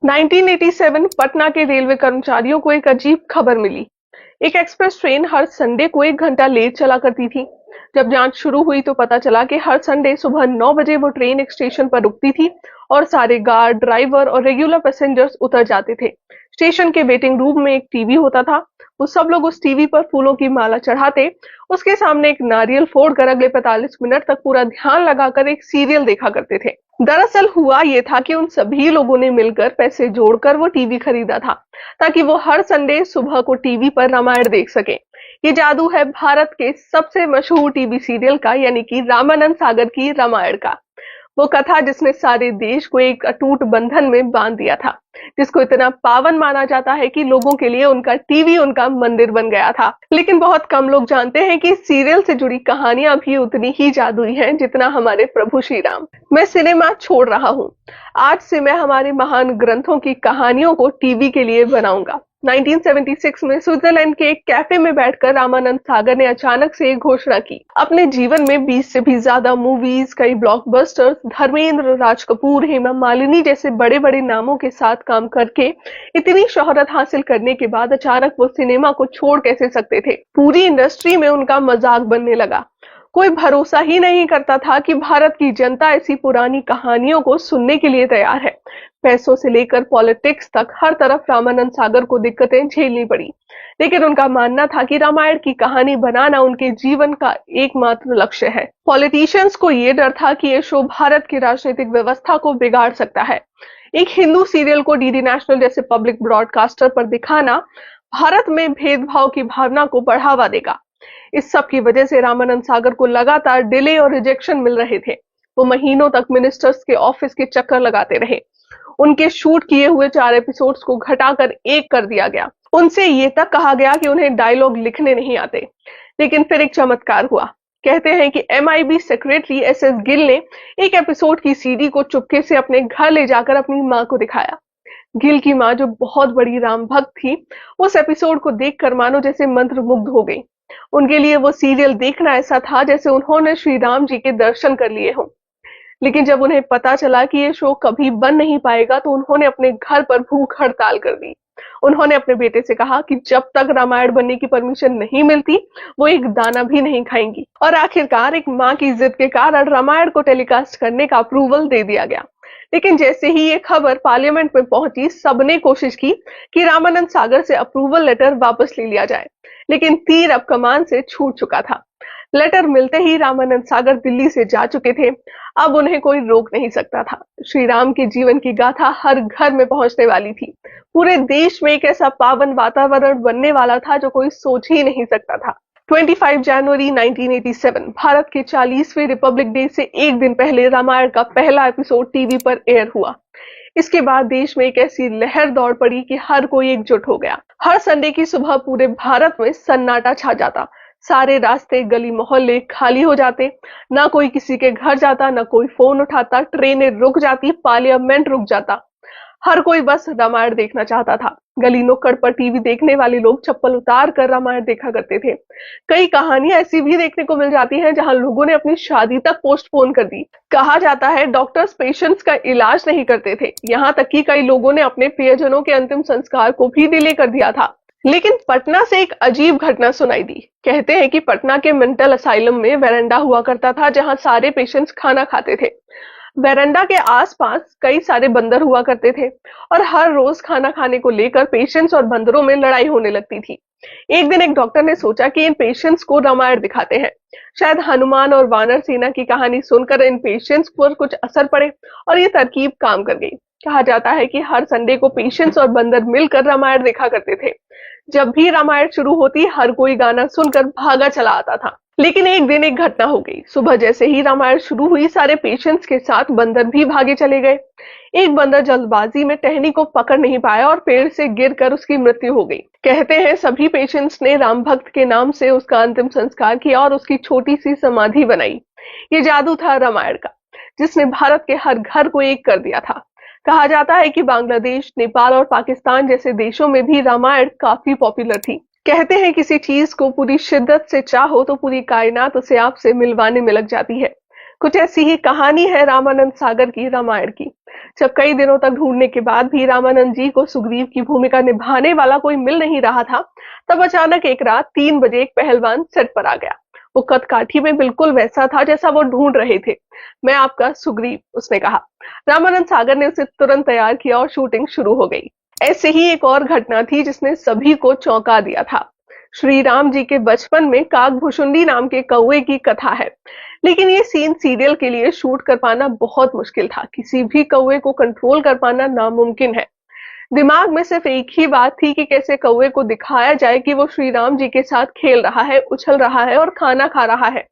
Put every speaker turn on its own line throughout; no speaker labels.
1987 पटना के रेलवे कर्मचारियों को एक अजीब खबर मिली। एक एक्सप्रेस ट्रेन हर संडे को 1 घंटा लेट चला करती थी। जब जांच शुरू हुई तो पता चला कि हर संडे सुबह 9 बजे वो ट्रेन एक स्टेशन पर रुकती थी और सारे गार्ड, ड्राइवर और रेगुलर पैसेंजर्स उतर जाते थे। स्टेशन के वेटिंग रूम में एक टीवी होता था। वो सब लोग उस टीवी पर फूलों की माला चढ़ाते, उसके सामने एक नारियल फोड़कर अगले 45 मिनट तक पूरा ध्यान लगाकर एक सीरियल देखा करते थे। दरअसल हुआ ये था कि उन सभी लोगों ने मिलकर पैसे जोड़कर वो टीवी खरीदा था ताकि वो हर संडे सुबह को टीवी पर रामायण देख सके। ये जादू है भारत के सबसे मशहूर टीवी सीरियल का, यानी कि रामानंद सागर की रामायण का। वो कथा जिसने सारे देश को एक अटूट बंधन में बांध दिया था, जिसको इतना पावन माना जाता है कि लोगों के लिए उनका टीवी उनका मंदिर बन गया था। लेकिन बहुत कम लोग जानते हैं कि सीरियल से जुड़ी कहानियां भी उतनी ही जादुई हैं जितना हमारे प्रभु श्री राम। मैं सिनेमा छोड़ रहा हूँ। आज से मैं हमारे महान ग्रंथों की कहानियों को टीवी के लिए बनाऊंगा। 1976 में स्विट्जरलैंड के एक कैफे में बैठकर रामानंद सागर ने अचानक से एक घोषणा की। अपने जीवन में 20 से भी ज्यादा मूवीज, कई ब्लॉकबस्टर्स, धर्मेंद्र, राज कपूर, हेमा मालिनी जैसे बड़े बड़े नामों के साथ काम करके इतनी शोहरत हासिल करने के बाद अचानक वो सिनेमा को छोड़ कैसे सकते थे। पूरी इंडस्ट्री में उनका मजाक बनने लगा। कोई भरोसा ही नहीं करता था कि भारत की जनता ऐसी पुरानी कहानियों को सुनने के लिए तैयार है। पैसों से लेकर पॉलिटिक्स तक हर तरफ रामानंद सागर को दिक्कतें झेलनी पड़ी, लेकिन उनका मानना था कि रामायण की कहानी बनाना उनके जीवन का एकमात्र लक्ष्य है। पॉलिटिशियंस को ये डर था कि ये शो भारत की राजनीतिक व्यवस्था को बिगाड़ सकता है। एक हिंदू सीरियल को डीडी नेशनल जैसे पब्लिक ब्रॉडकास्टर पर दिखाना भारत में भेदभाव की भावना को बढ़ावा देगा। इस सब की वजह से रामानंद सागर को लगातार डिले और रिजेक्शन मिल रहे थे। वो महीनों तक मिनिस्टर्स के ऑफिस के चक्कर लगाते रहे। उनके शूट किए हुए 4 एपिसोड्स को घटाकर 1 कर दिया गया। उनसे ये तक कहा गया कि उन्हें डायलॉग लिखने नहीं आते। लेकिन फिर एक चमत्कार हुआ। कहते हैं कि MIB सेक्रेटरी SS गिल ने एक एपिसोड की CD को चुपके से अपने घर ले जाकर अपनी मां को दिखाया। गिल की मां, जो बहुत बड़ी राम भक्त थी, उस एपिसोड को देखकर मानो जैसे मंत्रमुग्ध हो गई। उनके लिए वो सीरियल देखना ऐसा था जैसे उन्होंने श्री राम जी के दर्शन कर लिए हों। लेकिन जब उन्हें पता चला कि ये शो कभी बन नहीं पाएगा तो उन्होंने अपने घर पर भूख हड़ताल कर दी। उन्होंने अपने बेटे से कहा कि जब तक रामायण बनने की परमिशन नहीं मिलती वो एक दाना भी नहीं खाएंगी। और आखिरकार एक मां की जिद के कारण रामायण को टेलीकास्ट करने का अप्रूवल दे दिया गया। लेकिन जैसे ही ये खबर पार्लियामेंट में पहुंची, सबने कोशिश की कि रामानंद सागर से अप्रूवल लेटर वापस ले लिया जाए, लेकिन तीर अब कमान से छूट चुका था। लेटर मिलते ही रामानंद सागर दिल्ली से जा चुके थे। अब उन्हें कोई रोक नहीं सकता था। श्री राम के जीवन की गाथा हर घर में पहुंचने वाली थी। पूरे देश में एक ऐसा पावन वातावरण बनने वाला था जो कोई सोच ही नहीं सकता था। 25 जनवरी 1987 भारत के 40वें रिपब्लिक डे से एक दिन पहले रामायण का पहला एपिसोड टीवी पर एयर हुआ। इसके बाद देश में एक ऐसी लहर दौड़ पड़ी कि हर कोई एकजुट हो गया। हर संडे की सुबह पूरे भारत में सन्नाटा छा जाता। सारे रास्ते, गली मोहल्ले खाली हो जाते। ना कोई किसी के घर जाता, ना कोई फोन उठाता। ट्रेनें रुक जाती, पार्लियामेंट रुक जाता। हर कोई बस रामायण देखना चाहता था। गली नुक्कड़ पर टीवी देखने वाले लोग चप्पल उतार कर रामायण देखा करते थे। कई कहानियां ऐसी भी देखने को मिल जाती हैं जहां लोगों ने अपनी शादी तक पोस्टपोन कर दी। कहा जाता है डॉक्टर्स पेशेंट्स का इलाज नहीं करते थे। यहाँ तक कि कई लोगों ने अपने प्रियजनों के अंतिम संस्कार को भी डिले कर दिया था। लेकिन पटना से एक अजीब घटना सुनाई दी। कहते हैं कि पटना के मेंटल असाइलम में वेरेंडा हुआ करता था जहां सारे पेशेंट्स खाना खाते थे। वेरेंडा के आसपास कई सारे बंदर हुआ करते थे और हर रोज खाना खाने को लेकर पेशेंट्स और बंदरों में लड़ाई होने लगती थी। एक दिन एक डॉक्टर ने सोचा कि इन पेशेंट्स को रामायण दिखाते हैं। शायद हनुमान और वानर सेना की कहानी सुनकर इन पेशेंट्स पर कुछ असर पड़े और ये तरकीब काम कर गई। कहा जाता है कि हर संडे को पेशेंट्स और बंदर मिलकर रामायण देखा करते थे। जब भी रामायण शुरू होती, हर कोई गाना सुनकर भागा चला आता था। लेकिन एक दिन एक घटना हो गई। सुबह जैसे ही रामायण शुरू हुई, सारे पेशेंट्स के साथ बंदर भी भागे चले गए। एक बंदर जल्दबाजी में टहनी को पकड़ नहीं पाया और पेड़ से गिरकर उसकी मृत्यु हो गई। कहते हैं सभी पेशेंट्स ने राम भक्त के नाम से उसका अंतिम संस्कार किया और उसकी छोटी सी समाधि बनाई। ये जादू था रामायण का, जिसने भारत के हर घर को एक कर दिया था। कहा जाता है कि बांग्लादेश, नेपाल और पाकिस्तान जैसे देशों में भी रामायण काफी पॉपुलर थी। कहते हैं किसी चीज को पूरी शिद्दत से चाहो तो पूरी कायनात उसे आपसे मिलवाने में लग जाती है। कुछ ऐसी ही कहानी है रामानंद सागर की रामायण की। जब कई दिनों तक ढूंढने के बाद भी रामानंद जी को सुग्रीव की भूमिका निभाने वाला कोई मिल नहीं रहा था, तब अचानक एक रात 3 बजे एक पहलवान सेट पर आ गया। वो कदकाठी में बिल्कुल वैसा था जैसा वो ढूंढ रहे थे। मैं आपका सुग्रीव, उसने कहा। रामानंद सागर ने उसे तुरंत तैयार किया और शूटिंग शुरू हो गई। ऐसे ही एक और घटना थी जिसने सभी को चौंका दिया था। श्री राम जी के बचपन में काकभुशुंडी नाम के कौवे की कथा है, लेकिन ये सीन सीरियल के लिए शूट कर पाना बहुत मुश्किल था। किसी भी कौवे को कंट्रोल कर पाना नामुमकिन है। दिमाग में सिर्फ एक ही बात थी कि कैसे कौवे को दिखाया जाए कि वो श्री राम जी के साथ खेल रहा है, उछल रहा है और खाना खा रहा है।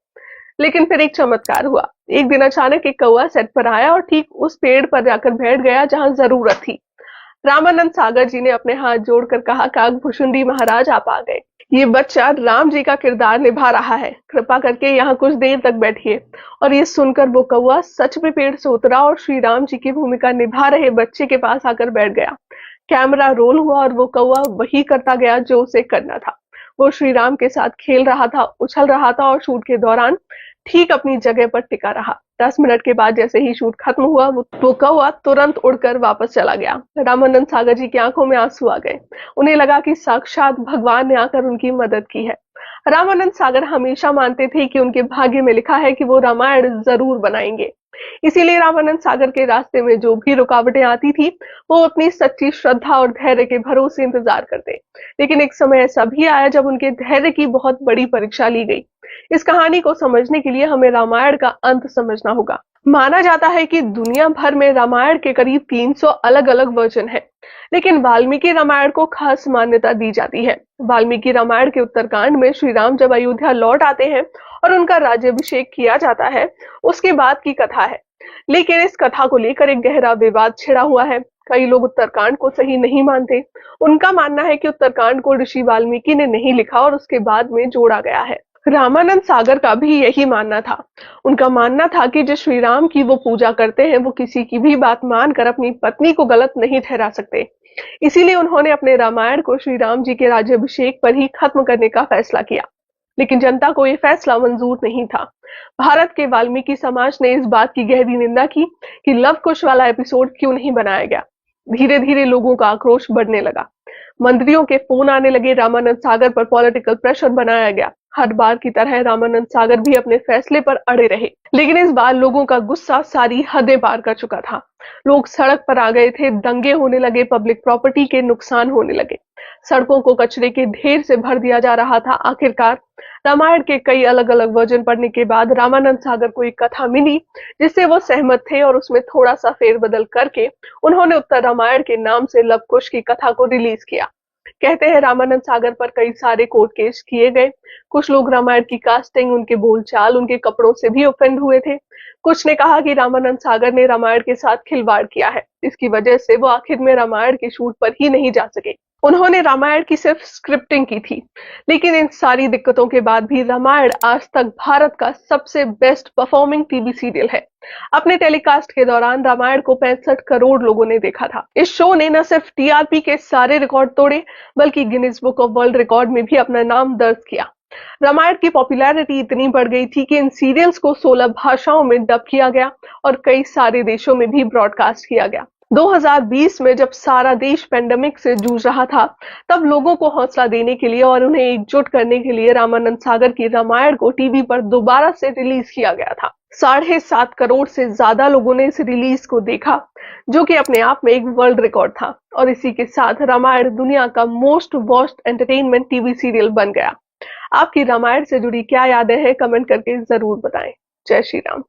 लेकिन फिर एक चमत्कार हुआ। एक दिन अचानक एक कौवा सेट पर आया और ठीक उस पेड़ पर जाकर बैठ गया जहां जरूरत थी। रामानंद सागर जी ने अपने हाथ जोड़कर कहा, काकभुशुंडी महाराज आप आ गए। ये बच्चा राम जी का किरदार निभा रहा है, कृपा करके यहाँ कुछ देर तक बैठिए। और ये सुनकर वो कौवा सच में पेड़ से उतरा और श्री राम जी की भूमिका निभा रहे बच्चे के पास आकर बैठ गया। कैमरा रोल हुआ और वो कौवा वही करता गया जो उसे करना था। वो श्री राम के साथ खेल रहा था, उछल रहा था और शूट के दौरान ठीक अपनी जगह पर टिका रहा। 10 मिनट के बाद जैसे ही शूट खत्म हुआ, वो कौवा तुरंत उड़कर वापस चला गया। रामानंद सागर जी की आंखों में आंसू आ गए। उन्हें लगा कि साक्षात भगवान ने आकर उनकी मदद की है। रामानंद सागर हमेशा मानते थे कि उनके भाग्य में लिखा है कि वो रामायण जरूर बनाएंगे। इसीलिए रामानंद सागर के रास्ते में जो भी रुकावटें आती थी, वो अपनी सच्ची श्रद्धा और धैर्य के भरोसे इंतजार करते। लेकिन एक समय ऐसा भी आया जब उनके धैर्य की बहुत बड़ी परीक्षा ली गई। इस कहानी को समझने के लिए हमें रामायण का अंत समझना होगा। माना जाता है कि दुनिया भर में रामायण के करीब 300 अलग अलग वर्जन हैं, लेकिन वाल्मीकि रामायण को खास मान्यता दी जाती है। वाल्मीकि रामायण के उत्तरकांड में श्री राम जब अयोध्या लौट आते हैं और उनका राज्याभिषेक किया जाता है, उसके बाद की कथा है। लेकिन इस कथा को लेकर एक गहरा विवाद छिड़ा हुआ है। कई लोग उत्तरकांड को सही नहीं मानते। उनका मानना है कि उत्तरकांड को ऋषि वाल्मीकि ने नहीं लिखा और उसके बाद में जोड़ा गया है। रामानंद सागर का भी यही मानना था। उनका मानना था कि जो श्री राम की वो पूजा करते हैं, वो किसी की भी बात मानकर अपनी पत्नी को गलत नहीं ठहरा सकते। इसीलिए उन्होंने अपने रामायण को श्री राम जी के राज्याभिषेक पर ही खत्म करने का फैसला किया। लेकिन जनता को ये फैसला मंजूर नहीं था। भारत के वाल्मीकि समाज ने इस बात की गहरी निंदा की कि लव कुश वाला एपिसोड क्यों नहीं बनाया गया। धीरे धीरे लोगों का आक्रोश बढ़ने लगा। मंत्रियों के फोन आने लगे। रामानंद सागर पर पॉलिटिकल प्रेशर बनाया गया। हर बार की तरह रामानंद सागर भी अपने फैसले पर अड़े रहे, लेकिन इस बार लोगों का गुस्सा सारी हदें पार कर चुका था। लोग सड़क पर आ गए थे, दंगे होने लगे, पब्लिक प्रॉपर्टी के नुकसान होने लगे, सड़कों को कचरे के ढेर से भर दिया जा रहा था। आखिरकार रामायण के कई अलग अलग वर्जन पढ़ने के बाद रामानंद सागर को एक कथा मिली जिससे वो सहमत थे और उसमें थोड़ा सा फेरबदल करके उन्होंने उत्तर रामायण के नाम से लव कुश की कथा को रिलीज किया। कहते हैं रामानंद सागर पर कई सारे कोर्ट केस किए गए। कुछ लोग रामायण की कास्टिंग, उनके बोलचाल, उनके कपड़ों से भी ऑफेंड हुए थे। कुछ ने कहा कि रामानंद सागर ने रामायण के साथ खिलवाड़ किया है, इसकी वजह से वो आखिर में रामायण के शूट पर ही नहीं जा सके। उन्होंने रामायण की सिर्फ स्क्रिप्टिंग की थी। लेकिन इन सारी दिक्कतों के बाद भी रामायण आज तक भारत का सबसे बेस्ट परफॉर्मिंग टीवी सीरियल है। अपने टेलीकास्ट के दौरान रामायण को 65 करोड़ लोगों ने देखा था। इस शो ने न सिर्फ टीआरपी के सारे रिकॉर्ड तोड़े, बल्कि Guinness book of world record में भी अपना नाम दर्ज किया। रामायण की पॉपुलैरिटी इतनी बढ़ गई थी कि इन सीरियल्स को 16 भाषाओं में डब किया गया और कई सारे देशों में भी ब्रॉडकास्ट किया गया। 2020 में जब सारा देश पेंडेमिक से जूझ रहा था, तब लोगों को हौसला देने के लिए और उन्हें एकजुट करने के लिए रामानंद सागर की रामायण को टीवी पर दोबारा से रिलीज किया गया था। 7.5 करोड़ से ज्यादा लोगों ने इस रिलीज को देखा, जो कि अपने आप में एक वर्ल्ड रिकॉर्ड था। और इसी के साथ रामायण दुनिया का most watched entertainment TV serial बन गया। आपकी रामायण से जुड़ी क्या यादें हैं, कमेंट करके जरूर बताएं। जय श्री राम।